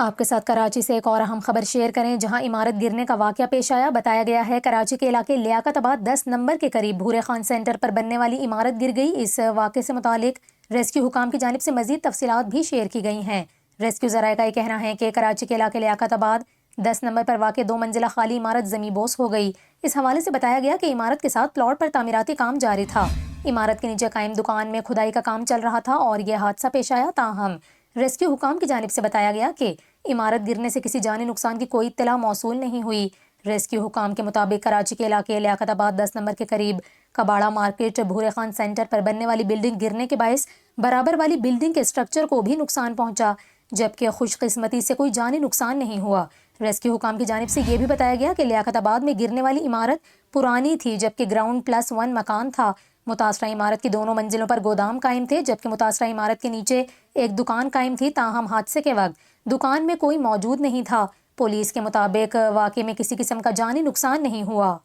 آپ کے ساتھ کراچی سے ایک اور اہم خبر شیئر کریں، جہاں عمارت گرنے کا واقعہ پیش آیا۔ بتایا گیا ہے کراچی کے علاقے لیاقت آباد 10 نمبر کے قریب بھورے خان سینٹر پر بننے والی عمارت گر گئی۔ اس واقعے سے متعلق ریسکیو حکام کی جانب سے مزید تفصیلات بھی شیئر کی گئی ہیں۔ ریسکیو ذرائع کا یہ کہنا ہے کہ کراچی کے علاقے لیاقت آباد 10 نمبر پر واقع 2 منزلہ خالی عمارت زمیں بوس ہو گئی۔ اس حوالے سے بتایا گیا کہ عمارت کے ساتھ پلاٹ پر تعمیراتی کام جاری تھا۔ عمارت کے نیچے قائم دکان میں کھدائی کا کام چل رہا تھا اور یہ حادثہ پیش آیا۔ تاہم ریسکیو حکام کی جانب سے بتایا گیا کہ عمارت گرنے سے کسی جانی نقصان کی کوئی اطلاع موصول نہیں ہوئی۔ ریسکیو حکام کے مطابق کراچی کے علاقے لیاقت آباد 10 نمبر کے قریب کباڑہ مارکیٹ بھورے خان سینٹر پر بننے والی بلڈنگ گرنے کے باعث برابر والی بلڈنگ کے اسٹرکچر کو بھی نقصان پہنچا، جبکہ خوش قسمتی سے کوئی جانی نقصان نہیں ہوا۔ ریسکیو حکام کی جانب سے یہ بھی بتایا گیا کہ لیاقت آباد میں گرنے والی عمارت پرانی تھی، جبکہ گراؤنڈ +1 مکان تھا۔ متاثرہ عمارت کی دونوں منزلوں پر گودام قائم تھے، جبکہ متاثرہ عمارت کے نیچے ایک دکان قائم تھی۔ تاہم حادثے کے وقت دکان میں کوئی موجود نہیں تھا۔ پولیس کے مطابق واقعے میں کسی قسم کا جانی نقصان نہیں ہوا۔